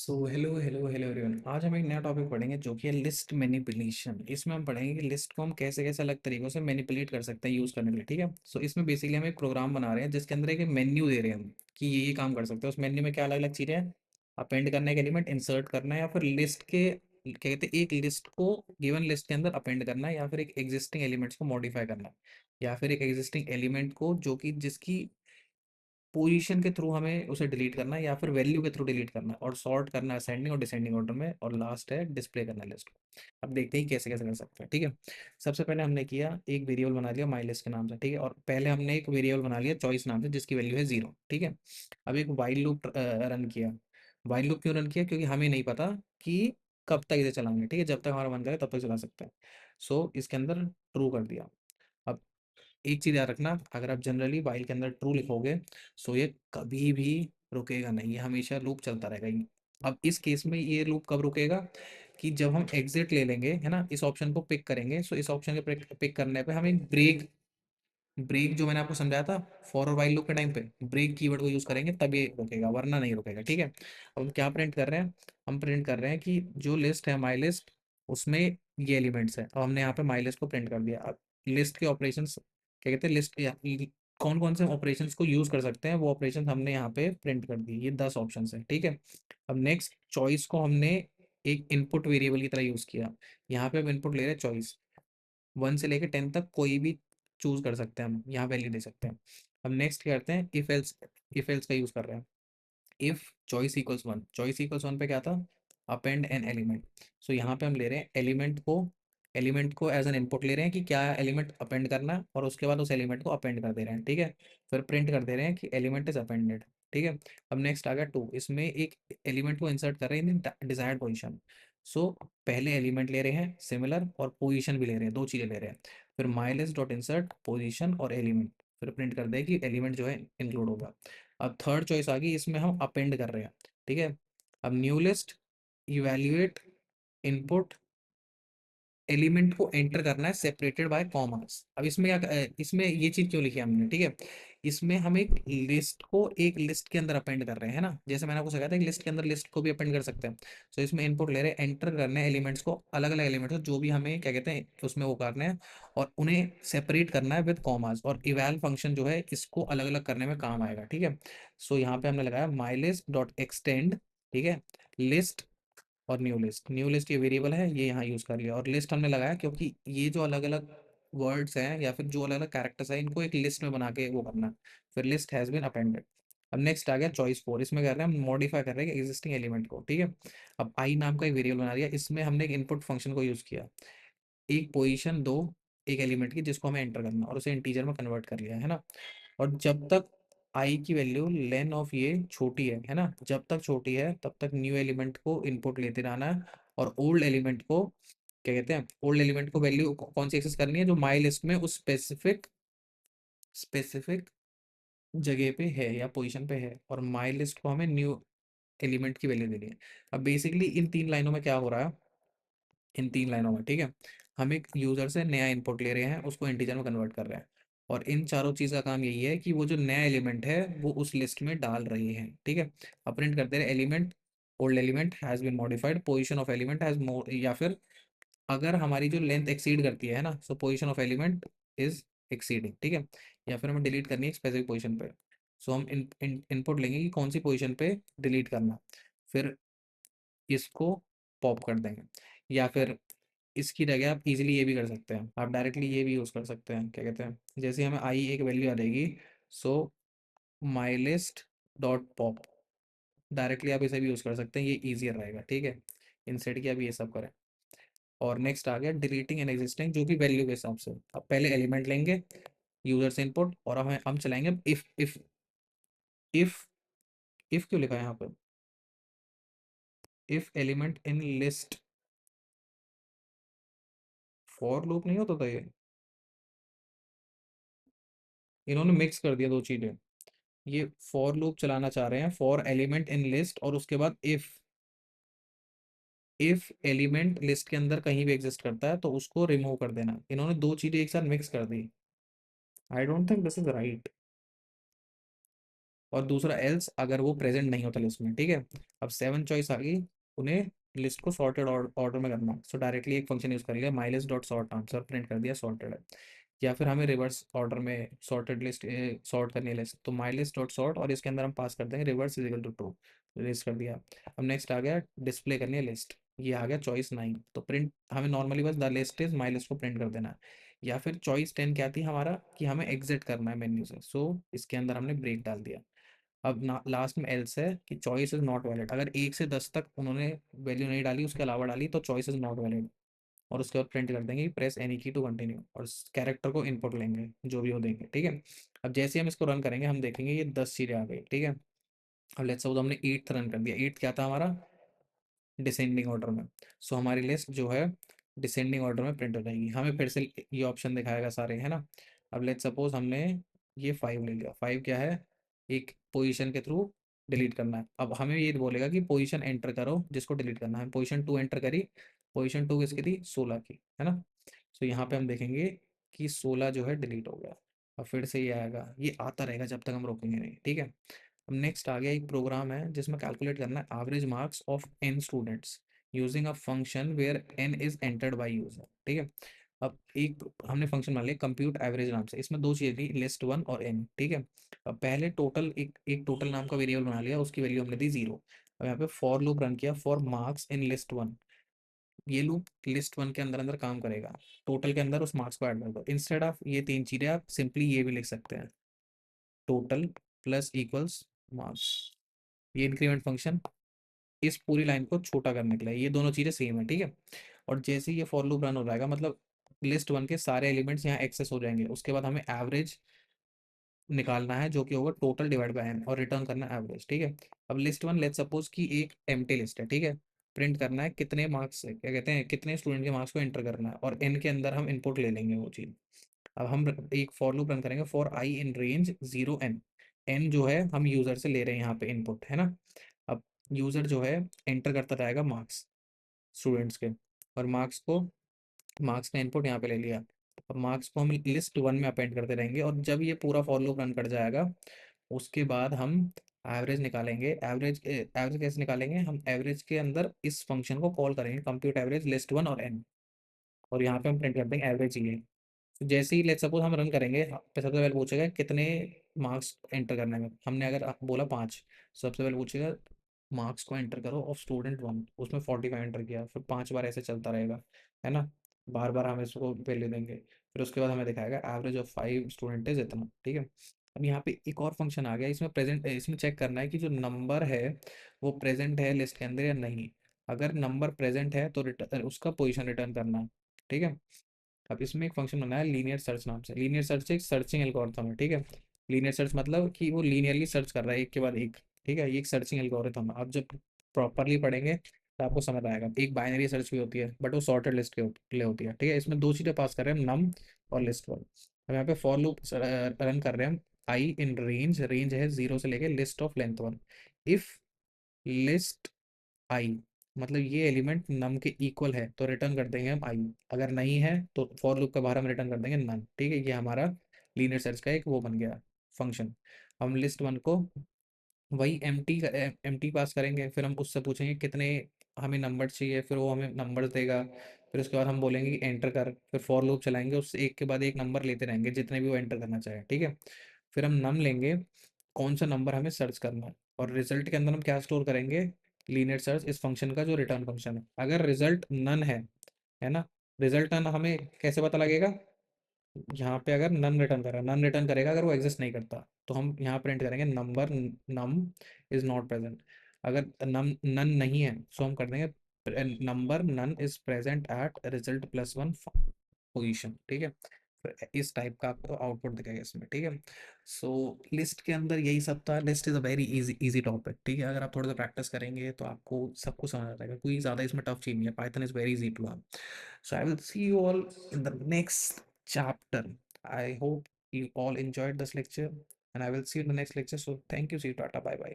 So hello hello hello everyone. आज हम एक नया टॉपिक पढ़ेंगे जो कि है लिस्ट मैनिपुलेशन। इसमें हम पढ़ेंगे कि लिस्ट को हम कैसे कैसे अलग तरीकों से मैनिपुलेट कर सकते हैं यूज़ करने के लिए। ठीक है। सो इसमें बेसिकली हम एक प्रोग्राम बना रहे हैं जिसके अंदर एक मेन्यू दे रहे हैं हम कि ये काम कर सकते हैं। उस मेन्यू में क्या अलग अलग चीज़ें हैं, अपेंड करना है, एक एलिमेंट इंसर्ट करना है, या फिर लिस्ट के क्या कहते हैं एक लिस्ट को गिवन लिस्ट के अंदर अपेंड करना है, या फिर एक एग्जिस्टिंग एलिमेंट्स को मॉडिफाई करना है, या फिर एक एग्जिस्टिंग एलिमेंट को जो कि जिसकी पोजीशन के थ्रू हमें उसे डिलीट करना है, या फिर वैल्यू के थ्रू डिलीट करना है, और सॉर्ट करना है असेंडिंग और डिसेंडिंग ऑर्डर में, और लास्ट है डिस्प्ले करना है लिस्ट को। अब देखते हैं कैसे कैसे कर सकते हैं। ठीक है। सबसे पहले हमने किया एक वेरिएबल बना लिया माई लिस्ट के नाम से। ठीक है। और पहले हमने एक वेरिएबल बना लिया चॉइस नाम से जिसकी वैल्यू है 0। ठीक है। अब एक वाइल लूप रन किया। वाइल लूप क्यों रन किया? क्योंकि हमें नहीं पता कि कब तक इसे चलाएंगे। ठीक है। जब तक हमारा मन करे तब तक चला सकते हैं। सो इसके अंदर ट्रू कर दिया। अब एक चीज़ याद रखना, अगर आप जनरली वाइल के अंदर ट्रू लिखोगे सो ये कभी भी रुकेगा नहीं, ये हमेशा लूप चलता रहेगा। अब इस केस में ये लूप कब रुकेगा कि जब हम एग्जिट ले लेंगे, है ना, इस ऑप्शन को पिक करेंगे। सो इस ऑप्शन के पिक करने पे हमें ब्रेक ब्रेक जो मैंने आपको समझाया था फॉर और वाइल लूप के टाइम पे, ब्रेक कीवर्ड को यूज करेंगे तब ये रुकेगा, वरना नहीं रुकेगा। ठीक है। अब हम क्या प्रिंट कर रहे हैं? हम प्रिंट कर रहे हैं कि जो लिस्ट है माई लिस्ट, उसमें ये एलिमेंट्स है। अब हमने यहाँ पे माई लिस्ट को प्रिंट कर दिया। अब लिस्ट के ऑपरेशंस क्या कहते हैं, लिस्ट कौन कौन से ऑपरेशंस को यूज कर सकते हैं वो ऑपरेशन हमने यहाँ पे प्रिंट कर दिए। ये 10 ऑप्शन है। ठीक है। अब नेक्स्ट चॉइस को हमने एक इनपुट वेरिएबल की तरह यूज किया। यहाँ पे हम इनपुट ले रहे हैं चॉइस, 1 से लेकर 10 तक कोई भी चूज कर सकते हैं, हम यहाँ वैल्यू दे सकते हैं। अब नेक्स्ट क्या करते हैं, इफ एल्स का यूज कर रहे हैं। If choice equals 1, choice equals 1 पे क्या था, अपेंड एन एलिमेंट। सो यहाँ पे हम ले रहे हैं एलिमेंट को एज एन इनपुट ले रहे हैं कि क्या एलिमेंट अपेंड करना है, और उसके बाद उस एलिमेंट को अपेंड कर दे रहे हैं। ठीक है। फिर प्रिंट कर दे रहे हैं कि एलिमेंट इज अपेंडेड। ठीक है। अब नेक्स्ट आ गया 2, इसमें एक एलिमेंट को इंसर्ट कर रहे हैं इन डिजायर्ड पोजिशन। सो पहले एलिमेंट ले रहे हैं सिमिलर, और पोजीशन भी ले रहे हैं, दो चीजें ले रहे हैं। फिर माई लिस्ट डॉट इंसर्ट पोजीशन और एलिमेंट, फिर प्रिंट कर दे कि एलिमेंट जो है इंक्लूड होगा। अब थर्ड चॉइस आ गई, इसमें हम अपेंड कर रहे हैं। ठीक है। अब new list evaluate input element को एंटर करना है सेपरेटेड बाय कॉमास। अब इसमें इसमें ये चीज क्यों लिखी है हमने? ठीक है। इसमें हम एक लिस्ट को एक लिस्ट के अंदर अपेंड कर रहे हैं, है ना, जैसे मैंने आपको सिखाया था कि लिस्ट के अंदर लिस्ट को भी अपेंड कर सकते हैं। तो इसमें इनपुट ले रहे हैं, एंटर करने हैं एलिमेंट्स को, अलग अलग एलिमेंट्स को जो भी हमें क्या कहते हैं उसमें वो करना है, और उन्हें सेपरेट करना है विद कॉमास। और इवैल फंक्शन जो है इसको अलग अलग करने में काम आएगा। ठीक है। सो यहाँ पे हमने लगाया माई लिस्ट डॉट एक्सटेंड। ठीक है। लिस्ट और न्यू लिस्ट ये वेरिएबल है, ये यहाँ यूज कर लिया। और लिस्ट हमने लगाया क्योंकि ये जो अलग अलग वर्ड्स हैं या फिर जो अलग अलग कैरेक्टर्स हैं इनको एक लिस्ट में बना के वो करना है। फिर लिस्ट हैज बीन अपेंडेड। अब नेक्स्ट आ गया चॉइस 4, इसमें कर रहे हैं हम मॉडिफाई कर रहे हैं एग्जिस्टिंग एलिमेंट को। ठीक है। अब आई नाम का एक वेरिएबल बना दिया, इसमें हमने एक इनपुट फंक्शन को यूज किया, एक पोजीशन दो एक एलिमेंट की जिसको हमें एंटर करना, और उसे इंटीजर में कन्वर्ट कर लिया, है ना। और जब तक आई की वैल्यू लेन ऑफ ये छोटी है ना, जब तक छोटी है तब तक न्यू एलिमेंट को इनपुट लेते रहना है। और ओल्ड एलिमेंट को क्या कहते हैं, ओल्ड एलिमेंट को वैल्यू कौन सी एक्सेस करनी है, जो माई लिस्ट में उस स्पेसिफिक जगह पे है या पोजीशन पे है, और माई लिस्ट को हमें न्यू एलिमेंट की वैल्यू देनी है। अब बेसिकली इन 3 लाइनों में क्या हो रहा है, इन 3 लाइनों में, ठीक है, हम एक यूजर से नया इनपुट ले रहे हैं, उसको इंटीजर में कन्वर्ट कर रहे हैं। और इन चारों चीज का काम यही है कि वो जो नया एलिमेंट है वो उस लिस्ट में डाल रही है। ठीक है। अब प्रिंट करते रहे element, old element has been modified, position of element has more, या फिर अगर हमारी जो लेंथ एक्सीड करती है ना, सो position of element is exceeding. ठीक है। या फिर हमें डिलीट करनी है स्पेसिफिक पोजीशन पे। सो हम इनपुट लेंगे कि कौन सी पोजीशन पे डिलीट करना, फिर इसको पॉप कर देंगे। या फिर इसकी जगह आप इजीली ये भी कर सकते हैं, आप डायरेक्टली ये भी यूज़ कर सकते हैं, क्या कहते हैं, जैसे हमें आई एक वैल्यू आ जाएगी, so my list dot pop, directly आप इसे भी यूज़ कर सकते हैं, ये ईजियर रहेगा। ठीक है। इंसेट किया भी ये सब करें। और नेक्स्ट आ गया डिलीटिंग एन एग्जिस्टिंग, जो कि वैल्यू के हिसाब से। अब पहले एलिमेंट लेंगे यूजर से इनपुट, और हम चलाएंगे इफ इफ क्यों लिखा है यहाँ पर, if element in list, for loop नहीं होता था ये, इन्होंने मिक्स कर दिया दो चीजें। ये फॉर लूप चलाना चाह रहे हैं फॉर एलिमेंट इन लिस्ट, और उसके बाद इफ एलिमेंट लिस्ट के अंदर कहीं भी एग्जिस्ट करता है तो उसको रिमूव कर देना। इन्होंने दो चीजें एक साथ मिक्स कर दी। I don't think this is right. और दूसरा एल्स अगर वो प्रेजेंट नहीं होता लिस्ट में, ठीक है। अब 7 चॉइस आ गई, उन्हें लिस्ट को सॉर्टेड ऑर्डर में करना, सो डायरेक्टली एक फंक्शन यूज कर लिया, माइलिस्ट डॉट सॉर्ट आंसर प्रिंट कर दिया सॉर्टेड है। या फिर हमें रिवर्स ऑर्डर में सॉर्टेड लिस्ट सॉर्ट करनी है लिस्ट, तो माइलिस्ट डॉट सॉर्ट और इसके अंदर हम पास कर देंगे reverse is equal to true, list कर दिया। अब नेक्स्ट आ गया डिस्प्ले करनी है लिस्ट, ये आ गया चॉइस 9, तो प्रिंट हमें नॉर्मली बस the list is my list को प्रिंट कर देना है। या फिर चॉइस 10 क्या थी हमारा, कि हमें एग्जिट करना है मेन्यू से, सो इसके अंदर हमने ब्रेक डाल दिया। अब ना लास्ट में एल्स है कि चॉइस इज नॉट वैलिड, अगर 1 से 10 तक उन्होंने वैल्यू नहीं डाली, उसके अलावा डाली, तो चॉइस इज नॉट वैलिड। और उसके बाद प्रिंट कर देंगे प्रेस एनी की टू कंटिन्यू, और कैरेक्टर को इनपुट लेंगे जो भी वो देंगे, ठीक है। अब जैसे ही हम इसको रन करेंगे हम देखेंगे ये 10 चीज़ें आ गई, ठीक है। अब लेट्स सपोज हमने 8th रन कर दिया, 8th क्या था हमारा, डिसेंडिंग ऑर्डर में। सो हमारी लिस्ट जो है डिसेंडिंग ऑर्डर में प्रिंट हो जाएगी, हमें फिर से ये ऑप्शन दिखाएगा सारे, है ना। अब लेट्स सपोज हमने ये 5 ले लिया, 5 क्या है, एक पोजीशन के थ्रू डिलीट करना है। अब हमें ये बोलेगा कि पोजीशन एंटर करो जिसको डिलीट करना है, पोजीशन 2 एंटर करी, पोजीशन 2 किसकी थी, 16 की, है ना। सो यहाँ पे हम देखेंगे कि 16 जो है डिलीट हो गया। अब फिर से ये आएगा, ये आता रहेगा जब तक हम रोकेंगे नहीं, ठीक है। अब नेक्स्ट आ गया एक प्रोग्राम है जिसमें कैलकुलेट करना है average marks of n students using a function where n is entered by user, ठीक है। अब एक हमने फंक्शन मान लिया कंप्यूट एवरेज नाम से, इसमें दो चीजें थी, लिस्ट 1 और n, ठीक है। अब पहले टोटल एक एक टोटल नाम का वेरिएबल बना लिया, उसकी वैल्यू हमने दी 0। अब यहाँ पे फॉर लूप रन किया फॉर मार्क्स इन लिस्ट 1, ये लूप लिस्ट 1 के अंदर अंदर काम करेगा, टोटल के अंदर उस मार्क्स को ऐड कर दो। इंस्टेड ऑफ ये 3 चीजें आप सिंपली ये भी लिख सकते हैं, टोटल प्लस इक्वल्स मार्क्स, ये इंक्रीमेंट फंक्शन इस पूरी लाइन को छोटा करने के लिए, ये दोनों चीज़ें सेम है, ठीक है। और जैसे ही ये फॉर लूप रन हो जाएगा, मतलब लिस्ट 1 के सारे एलिमेंट्स यहाँ एक्सेस हो जाएंगे, उसके बाद हमें एवरेज निकालना है जो कि होगा टोटल डिवाइड बाय एन, और रिटर्न करना है एवरेज, ठीक है। अब लिस्ट 1 लेट सपोज कि एक एम्प्टी लिस्ट है, ठीक है। प्रिंट करना है कितने मार्क्स, क्या कहते हैं, कितने स्टूडेंट के मार्क्स को एंटर करना है, और एन के अंदर हम इनपुट ले लेंगे वो चीज़। अब हम एक फॉर लूप रन करेंगे for I in range 0 n, N जो है हम यूजर से ले रहे हैं यहाँ पे इनपुट, है ना। अब यूजर जो है एंटर करता रहेगा मार्क्स स्टूडेंट्स के, और मार्क्स का इनपुट यहाँ पे ले लिया। अब मार्क्स को हम लिस्ट 1 में अपेंड करते रहेंगे, और जब ये पूरा फॉर लूप रन कर जाएगा उसके बाद हम एवरेज निकालेंगे। एवरेज कैसे निकालेंगे, हम एवरेज के अंदर इस फंक्शन को कॉल करेंगे कंप्यूट एवरेज लिस्ट 1 और n, और यहाँ पे हम प्रिंट कर देंगे एवरेज ये। तो जैसे ही लेट सपोज हम रन करेंगे, सबसे पहले पूछेगा कितने मार्क्स एंटर करने में, हमने अगर बोला 5, सबसे पहले पूछेगा मार्क्स को एंटर करो ऑफ स्टूडेंट 1, उसमें 45 एंटर किया, फिर 5 बार ऐसे चलता रहेगा, है ना। बार बार हम इसको वैल्यू देंगे, फिर उसके बाद हमें दिखाएगा एवरेज ऑफ 5 स्टूडेंट इज इतना, ठीक है। अब यहाँ पे एक और फंक्शन आ गया, इसमें प्रेजेंट, इसमें चेक करना है कि जो नंबर है वो प्रेजेंट है लिस्ट के अंदर या नहीं। अगर नंबर प्रेजेंट है तो उसका पोजीशन रिटर्न करना है, ठीक है। अब इसमें एक फंक्शन बनाया लीनियर सर्च नाम से, लीनियर सर्च एक सर्चिंग एल्गोरिथम है, ठीक है। लीनियर सर्च मतलब कि वो लीनियरली सर्च कर रहा है एक के बाद एक, ठीक है, ये एक सर्चिंग एल्गोरिथम है। आप जब प्रॉपरली पढ़ेंगे तो आपको समझ आएगा। एक बाइनरी सर्च भी होती है बट वो सॉर्टेड लिस्ट के लिए होती है, ठीक है। इसमें दो चीज़ें पास कर रहे हैं हम, नम और लिस्ट 1। अब यहाँ पे फॉर लूप रन कर रहे हैं हम, आई इन रेंज, रेंज है 0 से लेके list of length 1, if list I, मतलब ये एलिमेंट नम के इक्वल है तो रिटर्न कर देंगे हम आई, अगर नहीं है तो फॉर लूप के बाहर हम रिटर्न कर देंगे नन, ठीक है। ये हमारा लीनियर सर्च का एक वो बन गया फंक्शन। हम लिस्ट 1 को वही एम टी पास करेंगे, फिर हम उससे पूछेंगे कितने हमें नंबर चाहिए, फिर वो हमें नंबर देगा। फिर उसके बाद हम बोलेंगे कि एंटर कर, फिर फॉर लूप चलाएंगे, उससे एक के बाद एक नंबर लेते रहेंगे जितने भी वो एंटर करना चाहे, ठीक है। फिर हम नम लेंगे कौन सा नंबर हमें सर्च करना है, और रिजल्ट के अंदर हम क्या स्टोर करेंगे, लीनियर सर्च इस फंक्शन का जो रिटर्न फंक्शन है। अगर रिजल्ट नन है ना, रिजल्ट नन हमें कैसे पता लगेगा, यहाँ पे अगर नन रिटर्न करेगा अगर वो एग्जिस्ट नहीं करता, तो हम यहाँ प्रिंट करेंगे number num is not present. अगर नम नन नहीं है सो हम कर देंगे number none is present at result +1 position, ठीक है। फिर इस टाइप का आपको आउटपुट दिखेगा इसमें, ठीक है। सो लिस्ट के अंदर यही सब था, list is a very easy easy topic, ठीक है। अगर आप थोड़ा सा प्रैक्टिस करेंगे तो आपको सब कुछ समझ आ जाएगा, कोई ज़्यादा इसमें टफ चीज़ नहीं है, Python is very easy to learn. So I will see you all in the next chapter. I hope you all enjoyed this lecture, and I will see you in the next lecture. So thank you. See you. Tata. Bye bye.